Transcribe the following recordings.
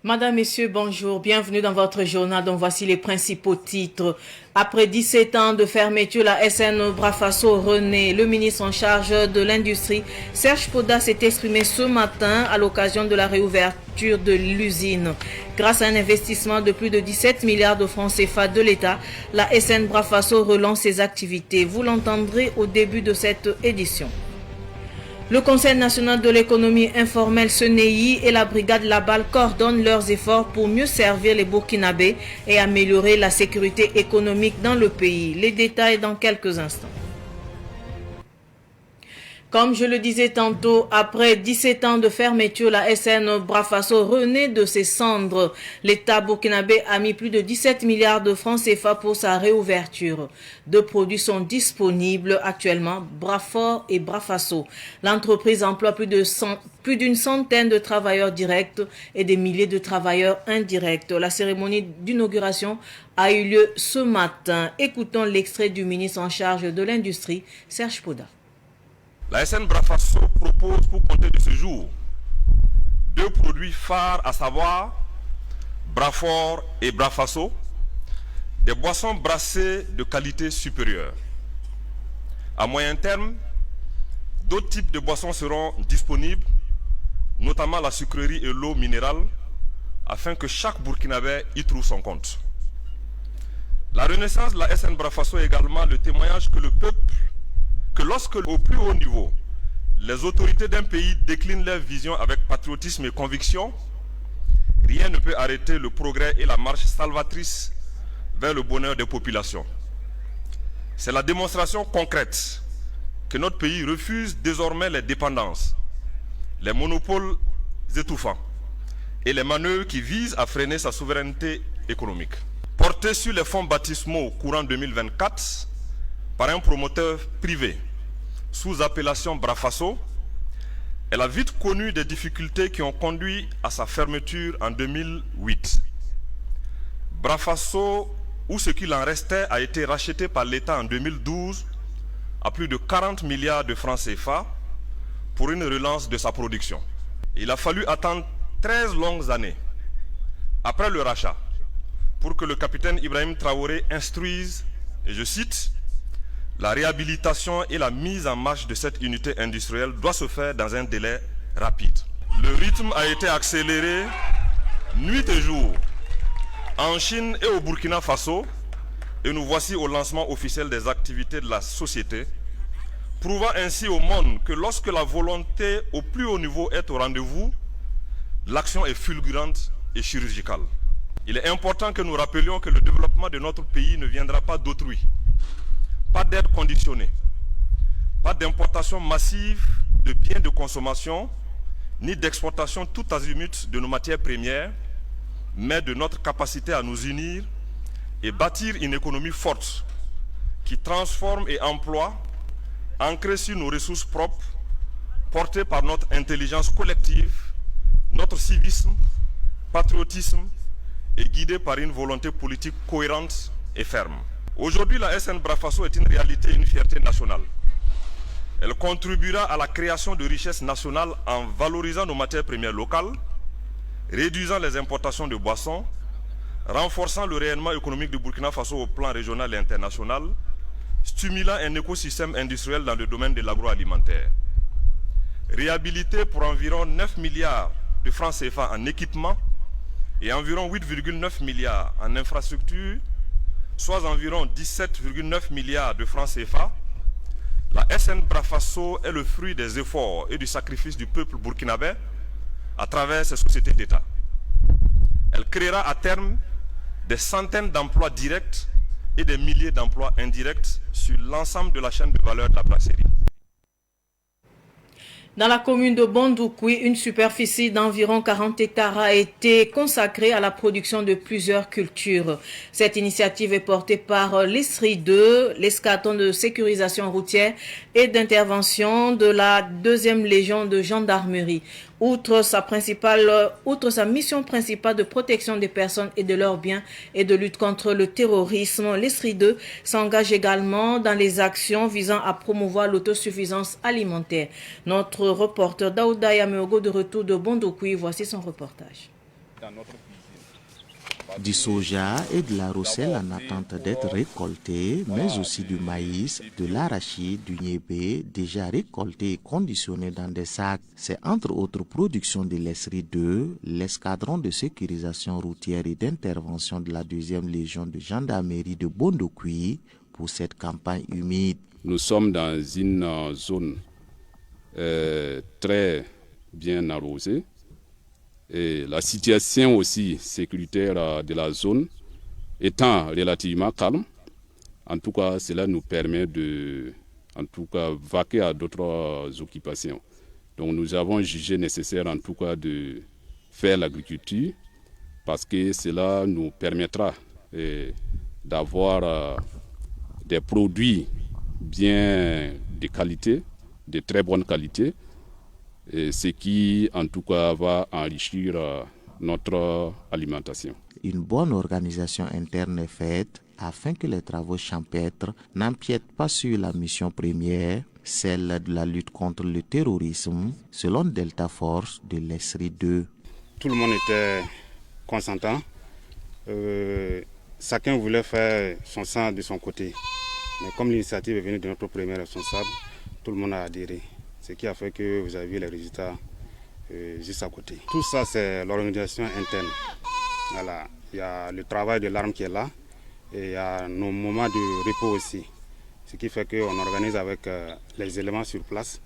Madame, Messieurs, bonjour. Bienvenue dans votre journal dont voici les principaux titres. Après 17 ans de fermeture, la SN Brafasso renaît. Le ministre en charge de l'industrie, Serge Poda, s'est exprimé ce matin à l'occasion de la réouverture de l'usine. Grâce à un investissement de plus de 17 milliards de francs CFA de l'État, la SN Brafasso relance ses activités. Vous l'entendrez au début de cette édition. Le Conseil national de l'économie informelle CNEI et la brigade Labal coordonnent leurs efforts pour mieux servir les Burkinabés et améliorer la sécurité économique dans le pays. Les détails dans quelques instants. Comme je le disais tantôt, après 17 ans de fermeture, la SN Brafasso renaît de ses cendres. L'État burkinabé a mis plus de 17 milliards de francs CFA pour sa réouverture. Deux produits sont disponibles actuellement, Brafort et Brafasso. L'entreprise emploie plus d'une centaine de travailleurs directs et des milliers de travailleurs indirects. La cérémonie d'inauguration a eu lieu ce matin. Écoutons l'extrait du ministre en charge de l'industrie, Serge Poda. La SN Brafasso propose pour compter de ce jour deux produits phares, à savoir Brafort et Brafasso, des boissons brassées de qualité supérieure. À moyen terme, d'autres types de boissons seront disponibles, notamment la sucrerie et l'eau minérale, afin que chaque Burkinabé y trouve son compte. La renaissance de la SN Brafasso est également le témoignage que lorsque, au plus haut niveau, les autorités d'un pays déclinent leur vision avec patriotisme et conviction, rien ne peut arrêter le progrès et la marche salvatrice vers le bonheur des populations. C'est la démonstration concrète que notre pays refuse désormais les dépendances, les monopoles étouffants et les manœuvres qui visent à freiner sa souveraineté économique. Porté sur les fonds baptismaux courant 2024, par un promoteur privé sous appellation Brafasso, elle a vite connu des difficultés qui ont conduit à sa fermeture en 2008. Brafasso, ou ce qu'il en restait, a été racheté par l'État en 2012 à plus de 40 milliards de francs CFA pour une relance de sa production. Il a fallu attendre 13 longues années après le rachat pour que le capitaine Ibrahim Traoré instruise, et je cite, la réhabilitation et la mise en marche de cette unité industrielle doit se faire dans un délai rapide. Le rythme a été accéléré nuit et jour en Chine et au Burkina Faso, et nous voici au lancement officiel des activités de la société, prouvant ainsi au monde que lorsque la volonté au plus haut niveau est au rendez-vous, l'action est fulgurante et chirurgicale. Il est important que nous rappelions que le développement de notre pays ne viendra pas d'autrui. Pas d'aide conditionnée, pas d'importation massive de biens de consommation, ni d'exportation tout azimut de nos matières premières, mais de notre capacité à nous unir et bâtir une économie forte qui transforme et emploie, ancrée sur nos ressources propres, portée par notre intelligence collective, notre civisme, patriotisme et guidée par une volonté politique cohérente et ferme. Aujourd'hui, la SN Brafasso est une réalité et une fierté nationale. Elle contribuera à la création de richesses nationales en valorisant nos matières premières locales, réduisant les importations de boissons, renforçant le rayonnement économique du Burkina Faso au plan régional et international, stimulant un écosystème industriel dans le domaine de l'agroalimentaire. Réhabilité pour environ 9 milliards de francs CFA en équipement et environ 8,9 milliards en infrastructures, soit environ 17,9 milliards de francs CFA, la SN Brafasso est le fruit des efforts et du sacrifice du peuple burkinabé à travers ses sociétés d'État. Elle créera à terme des centaines d'emplois directs et des milliers d'emplois indirects sur l'ensemble de la chaîne de valeur de la brasserie. Dans la commune de Bondoukoui, une superficie d'environ 40 hectares a été consacrée à la production de plusieurs cultures. Cette initiative est portée par l'ESRI 2, l'escadron de sécurisation routière et d'intervention de la 2e Légion de gendarmerie. Outre sa mission principale de protection des personnes et de leurs biens et de lutte contre le terrorisme, l'ESRI 2 s'engage également dans les actions visant à promouvoir l'autosuffisance alimentaire. Notre reporter Daouda Yameogo de retour de Bondoukoui, voici son reportage. Du soja et de la rousselle en attente d'être récoltés, mais aussi du maïs, de l'arachide, du niébé, déjà récoltés et conditionnés dans des sacs. C'est entre autres productions de l'ESRI 2, l'escadron de sécurisation routière et d'intervention de la 2e Légion de gendarmerie de Bondokui pour cette campagne humide. Nous sommes dans une zone très bien arrosée. Et la situation aussi sécuritaire de la zone étant relativement calme, en tout cas, cela nous permet de vaquer à d'autres occupations. Donc nous avons jugé nécessaire en tout cas de faire l'agriculture parce que cela nous permettra d'avoir des produits bien de qualité, de très bonne qualité, et ce qui, en tout cas, va enrichir notre alimentation. Une bonne organisation interne est faite afin que les travaux champêtres n'empiètent pas sur la mission première, celle de la lutte contre le terrorisme, selon Delta Force de l'ESRI 2. Tout le monde était consentant. Chacun voulait faire son sang de son côté. Mais comme l'initiative est venue de notre premier responsable, tout le monde a adhéré. Ce qui a fait que vous avez vu les résultats juste à côté. Tout ça, c'est l'organisation interne. Voilà. Il y a le travail de l'arme qui est là et il y a nos moments de repos aussi. Ce qui fait qu'on organise avec les éléments sur place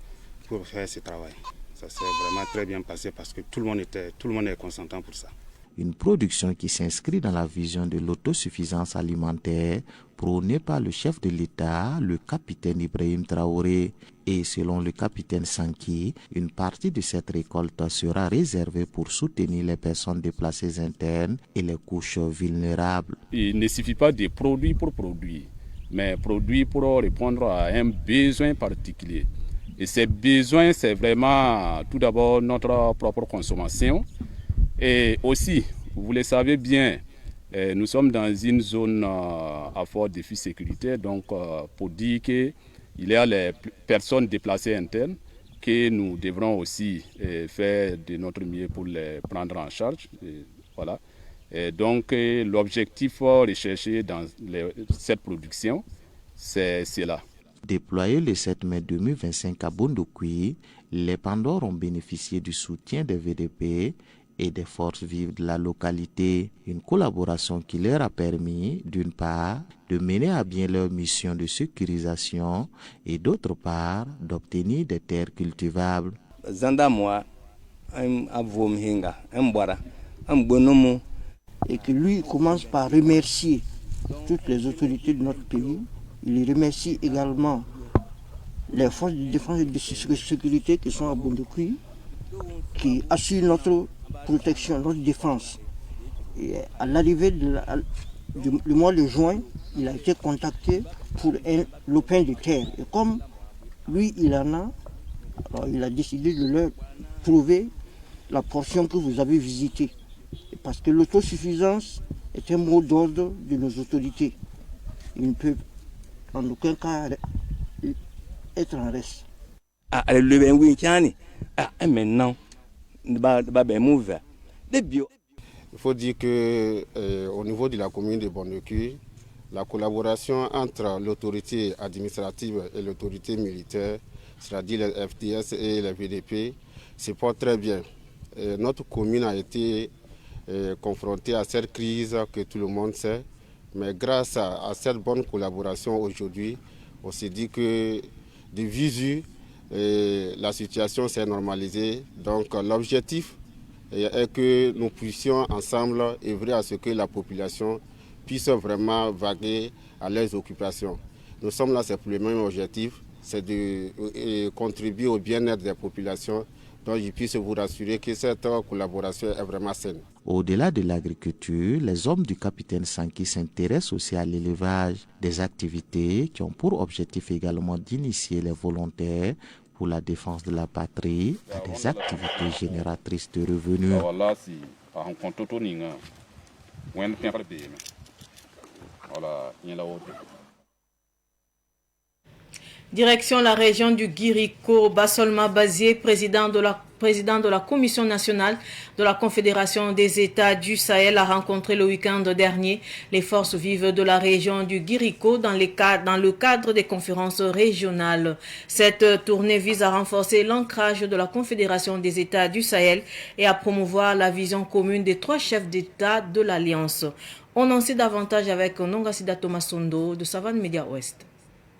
pour faire ce travail. Ça s'est vraiment très bien passé parce que tout le monde est consentant pour ça. Une production qui s'inscrit dans la vision de l'autosuffisance alimentaire prônée par le chef de l'État, le capitaine Ibrahim Traoré. Et selon le capitaine Sanki, une partie de cette récolte sera réservée pour soutenir les personnes déplacées internes et les couches vulnérables. Il ne suffit pas de produire pour produire, mais produire pour répondre à un besoin particulier. Et ces besoins, c'est vraiment tout d'abord notre propre consommation. Et aussi, vous le savez bien, nous sommes dans une zone à fort défi sécuritaire, donc pour dire qu'il y a les personnes déplacées internes que nous devrons aussi faire de notre mieux pour les prendre en charge. Et voilà. Et donc l'objectif recherché dans cette production, c'est cela. Déployés le 7 mai 2025 à Bondokui, les Pandores ont bénéficié du soutien des VDP et des forces vives de la localité. Une collaboration qui leur a permis, d'une part, de mener à bien leur mission de sécurisation et d'autre part, d'obtenir des terres cultivables. Et que lui commence par remercier toutes les autorités de notre pays. Il remercie également les forces de défense et de sécurité qui sont à Bondokui, qui assurent notre protection, notre défense. Et à l'arrivée du mois de juin, il a été contacté pour un lopin de terre. Et comme lui, il en a, alors il a décidé de leur prouver la portion que vous avez visitée. Parce que l'autosuffisance est un mot d'ordre de nos autorités. Il ne peut en aucun cas être en reste. Il faut dire qu'au niveau de la commune de Bondokui, la collaboration entre l'autorité administrative et l'autorité militaire, c'est-à-dire les FDS et les VDP, se porte très bien. Notre commune a été confrontée à cette crise que tout le monde sait, mais grâce à cette bonne collaboration aujourd'hui, on s'est dit que de visu, la situation s'est normalisée. Donc l'objectif est que nous puissions ensemble œuvrer à ce que la population puisse vraiment vaguer à leurs occupations. Nous sommes là, c'est pour le même objectif, c'est de contribuer au bien-être des populations. Donc je puisse vous rassurer que cette collaboration est vraiment saine. Au-delà de l'agriculture, les hommes du capitaine Sanki s'intéressent aussi à l'élevage, des activités qui ont pour objectif également d'initier les volontaires pour la défense de la patrie à des activités génératrices de revenus. Direction la région du Guiriko, Bassolma Bazié, président de la Commission nationale de la Confédération des États du Sahel, a rencontré le week-end dernier les forces vives de la région du Guiriko dans le cadre des conférences régionales. Cette tournée vise à renforcer l'ancrage de la Confédération des États du Sahel et à promouvoir la vision commune des 3 chefs d'État de l'Alliance. On en sait davantage avec Nongasida Thomasondo de Savane Média Ouest.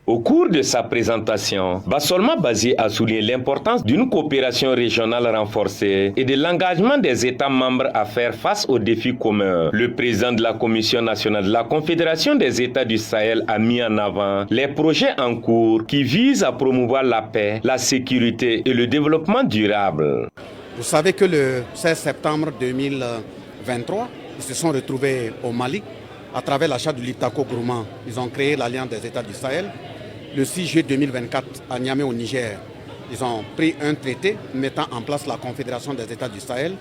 Au cours de sa présentation, Bassolma Bazié a souligné l'importance d'une coopération régionale renforcée et de l'engagement des États membres à faire face aux défis communs. Le président de la Commission nationale de la Confédération des États du Sahel a mis en avant les projets en cours qui visent à promouvoir la paix, la sécurité et le développement durable. Vous savez que le 16 septembre 2023, ils se sont retrouvés au Mali à travers l'achat du Liptako Gourmand. Ils ont créé l'Alliance des États du Sahel. Le 6 juillet 2024, à Niamey au Niger, ils ont pris un traité mettant en place la Confédération des États du Sahel.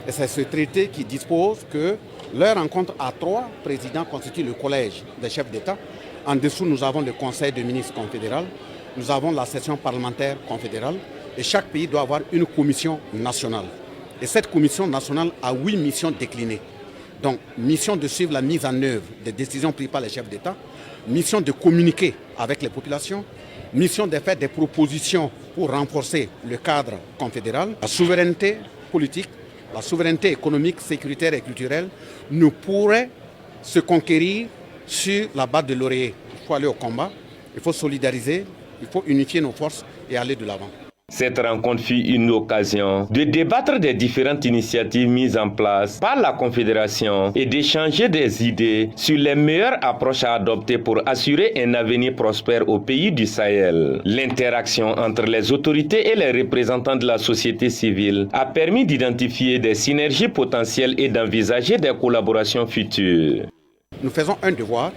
Et c'est ce traité qui dispose que leur rencontre à 3 présidents constitue le collège des chefs d'État. En dessous, nous avons le Conseil des ministres confédéral, nous avons la session parlementaire confédérale et chaque pays doit avoir une commission nationale. Et cette commission nationale a 8 missions déclinées. Donc, mission de suivre la mise en œuvre des décisions prises par les chefs d'État, mission de communiquer avec les populations, mission de faire des propositions pour renforcer le cadre confédéral. La souveraineté politique, la souveraineté économique, sécuritaire et culturelle ne pourrait se conquérir sur la base de l'oreiller. Il faut aller au combat, il faut solidariser, il faut unifier nos forces et aller de l'avant. Cette rencontre fut une occasion de débattre des différentes initiatives mises en place par la Confédération et d'échanger des idées sur les meilleures approches à adopter pour assurer un avenir prospère au pays du Sahel. L'interaction entre les autorités et les représentants de la société civile a permis d'identifier des synergies potentielles et d'envisager des collaborations futures. Nous faisons un devoir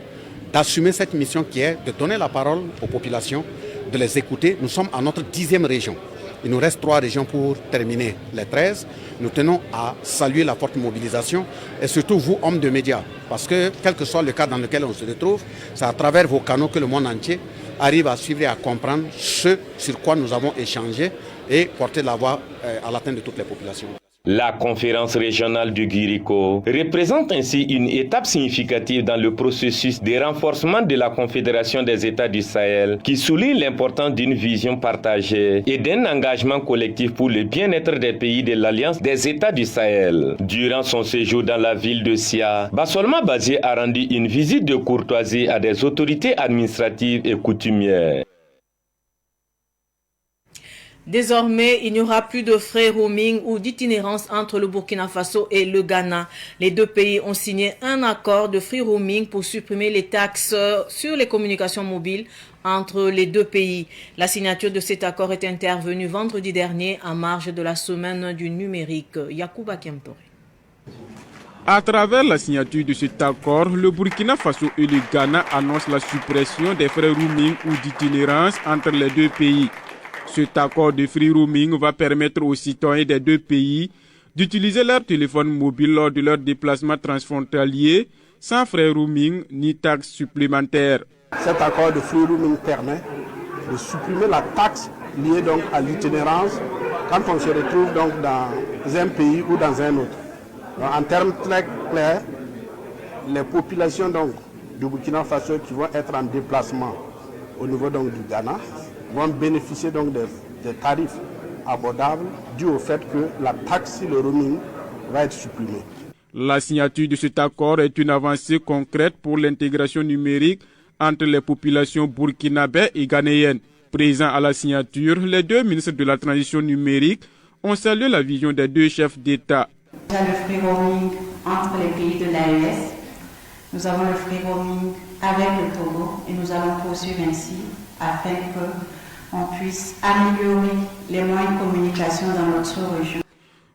d'assumer cette mission qui est de donner la parole aux populations, de les écouter. Nous sommes à notre 10e région. Il nous reste 3 régions pour terminer les 13. Nous tenons à saluer la forte mobilisation et surtout vous, hommes de médias, parce que quel que soit le cas dans lequel on se retrouve, c'est à travers vos canaux que le monde entier arrive à suivre et à comprendre ce sur quoi nous avons échangé et porter la voix à l'atteinte de toutes les populations. La conférence régionale du Guiriko représente ainsi une étape significative dans le processus de renforcement de la Confédération des États du Sahel qui souligne l'importance d'une vision partagée et d'un engagement collectif pour le bien-être des pays de l'Alliance des États du Sahel. Durant son séjour dans la ville de Sia, Bassolma Bazié a rendu une visite de courtoisie à des autorités administratives et coutumières. Désormais, il n'y aura plus de frais roaming ou d'itinérance entre le Burkina Faso et le Ghana. Les 2 pays ont signé un accord de free roaming pour supprimer les taxes sur les communications mobiles entre les 2 pays. La signature de cet accord est intervenue vendredi dernier en marge de la semaine du numérique. Yacouba Kempore. À travers la signature de cet accord, le Burkina Faso et le Ghana annoncent la suppression des frais roaming ou d'itinérance entre les 2 pays. Cet accord de free roaming va permettre aux citoyens des 2 pays d'utiliser leur téléphone mobile lors de leurs déplacements transfrontaliers sans frais roaming ni taxes supplémentaires. Cet accord de free roaming permet de supprimer la taxe liée donc à l'itinérance quand on se retrouve donc dans un pays ou dans un autre. Donc, en termes très clairs, les populations donc du Burkina Faso qui vont être en déplacement au niveau donc du Ghana vont bénéficier donc des tarifs abordables dû au fait que la taxe sur le roaming va être supprimée. La signature de cet accord est une avancée concrète pour l'intégration numérique entre les populations burkinabè et ghanéennes. Présents à la signature, les 2 ministres de la transition numérique ont salué la vision des 2 chefs d'État. Nous avons le free roaming entre les pays de l'AES, nous avons le free roaming avec le Togo et nous allons poursuivre ainsi afin qu'on puisse améliorer les moyens de communication dans notre région.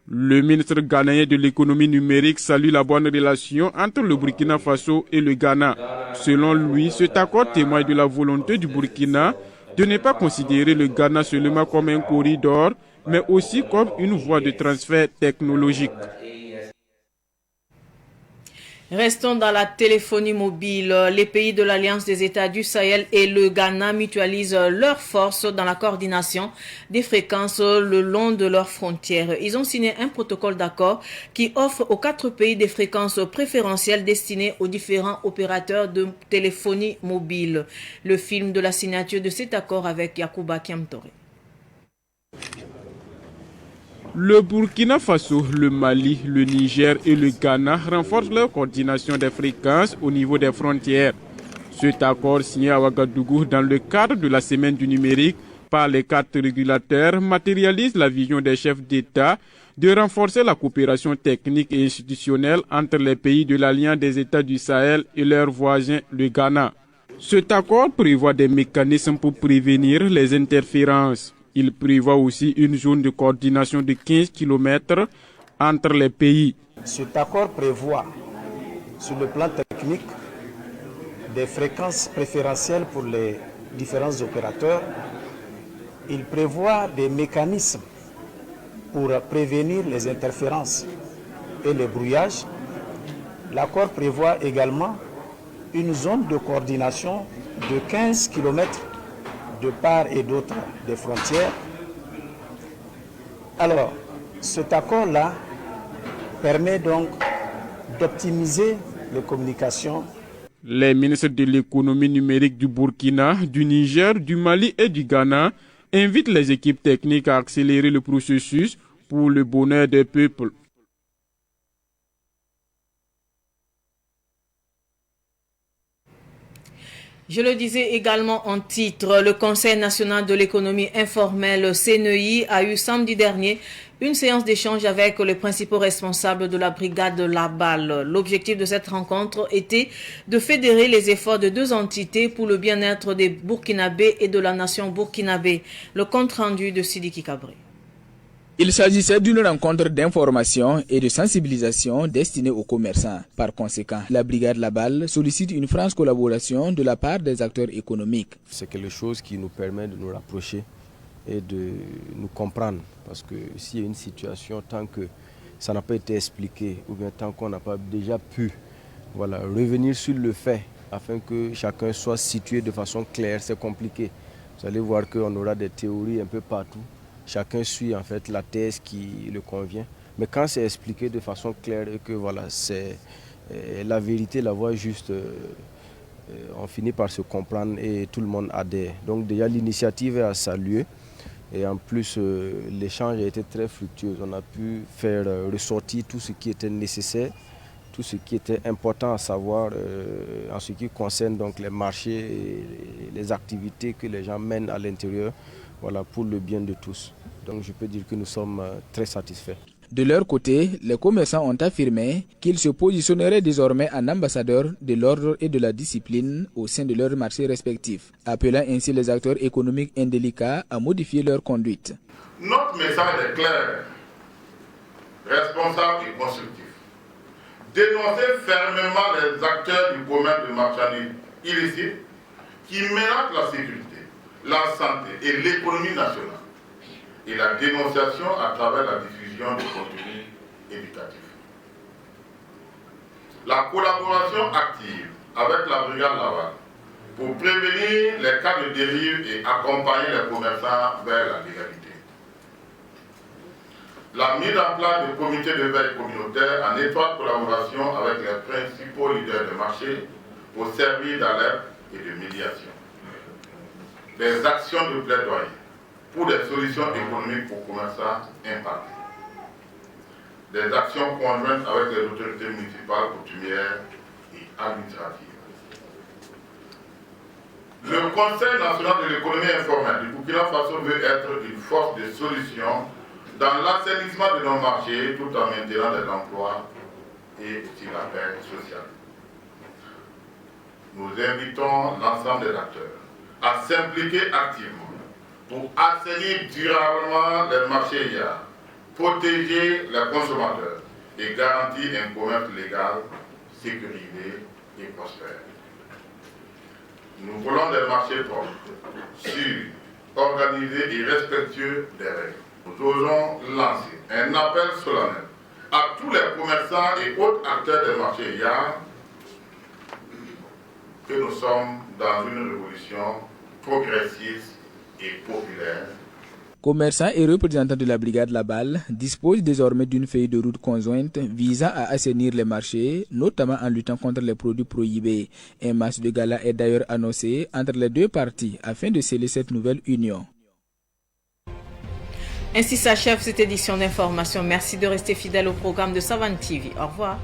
Le ministre ghanéen de l'économie numérique salue la bonne relation entre le Burkina Faso et le Ghana. Selon lui, cet accord témoigne de la volonté du Burkina de ne pas considérer le Ghana seulement comme un corridor, mais aussi comme une voie de transfert technologique. Restons dans la téléphonie mobile. Les pays de l'Alliance des États du Sahel et le Ghana mutualisent leurs forces dans la coordination des fréquences le long de leurs frontières. Ils ont signé un protocole d'accord qui offre aux 4 pays des fréquences préférentielles destinées aux différents opérateurs de téléphonie mobile. Le film de la signature de cet accord avec Yacouba Kiamtore. Le Burkina Faso, le Mali, le Niger et le Ghana renforcent leur coordination des fréquences au niveau des frontières. Cet accord signé à Ouagadougou dans le cadre de la semaine du numérique par les 4 régulateurs matérialise la vision des chefs d'État de renforcer la coopération technique et institutionnelle entre les pays de l'Alliance des États du Sahel et leurs voisins, le Ghana. Cet accord prévoit des mécanismes pour prévenir les interférences. Il prévoit aussi une zone de coordination de 15 km entre les pays. Cet accord prévoit, sur le plan technique, des fréquences préférentielles pour les différents opérateurs. Il prévoit des mécanismes pour prévenir les interférences et les brouillages. L'accord prévoit également une zone de coordination de 15 km de part et d'autre des frontières. Alors, cet accord-là permet donc d'optimiser les communications. Les ministres de l'économie numérique du Burkina, du Niger, du Mali et du Ghana invitent les équipes techniques à accélérer le processus pour le bonheur des peuples. Je le disais également en titre, le Conseil national de l'économie informelle CNEI a eu samedi dernier une séance d'échange avec les principaux responsables de la brigade Laballe. L'objectif de cette rencontre était de fédérer les efforts de 2 entités pour le bien-être des Burkinabés et de la nation burkinabé. Le compte rendu de Sidiki Kabré. Il s'agissait d'une rencontre d'information et de sensibilisation destinée aux commerçants. Par conséquent, la brigade Laballe sollicite une franche collaboration de la part des acteurs économiques. C'est quelque chose qui nous permet de nous rapprocher et de nous comprendre. Parce que s'il y a une situation, tant que ça n'a pas été expliqué, ou bien tant qu'on n'a pas déjà pu revenir sur le fait, afin que chacun soit situé de façon claire, c'est compliqué. Vous allez voir qu'on aura des théories un peu partout. Chacun suit en fait la thèse qui le convient. Mais quand c'est expliqué de façon claire et que c'est la vérité, la voie juste, on finit par se comprendre et tout le monde adhère. Donc déjà l'initiative est à saluer et en plus l'échange a été très fructueux. On a pu faire ressortir tout ce qui était nécessaire, tout ce qui était important à savoir en ce qui concerne donc les marchés et les activités que les gens mènent à l'intérieur. Pour le bien de tous. Donc je peux dire que nous sommes très satisfaits. De leur côté, les commerçants ont affirmé qu'ils se positionneraient désormais en ambassadeurs de l'ordre et de la discipline au sein de leurs marchés respectifs, appelant ainsi les acteurs économiques indélicats à modifier leur conduite. Notre message est clair, responsable et constructif. Dénoncer fermement les acteurs du commerce de marchandises illicites qui menacent la sécurité, la santé et l'économie nationale, et la dénonciation à travers la diffusion de contenus éducatifs. La collaboration active avec la brigade Laval pour prévenir les cas de dérive et accompagner les commerçants vers la légalité. La mise en place de comités de veille communautaire en étroite collaboration avec les principaux leaders de marché pour servir d'alerte et de médiation. Des actions de plaidoyer pour des solutions économiques aux commerçants impactés. Des actions conjointes avec les autorités municipales, coutumières et administratives. Le Conseil national de l'économie informelle du Burkina Faso veut être une force de solution dans l'assainissement de nos marchés tout en maintenant des emplois et aussi la paix sociale. Nous invitons l'ensemble des acteurs à s'impliquer activement pour assainir durablement les marchés IA, protéger les consommateurs et garantir un commerce légal, sécurisé et prospère. Nous voulons des marchés propres, sûrs, organisés et respectueux des règles. Nous osons lancer un appel solennel à tous les commerçants et autres acteurs des marchés YAR que nous sommes dans une révolution progressiste et populaire. Commerçants et représentants de la brigade Laballe disposent désormais d'une feuille de route conjointe visant à assainir les marchés, notamment en luttant contre les produits prohibés. Un match de gala est d'ailleurs annoncé entre les deux parties afin de sceller cette nouvelle union. Ainsi s'achève cette édition d'information. Merci de rester fidèle au programme de Savane TV. Au revoir.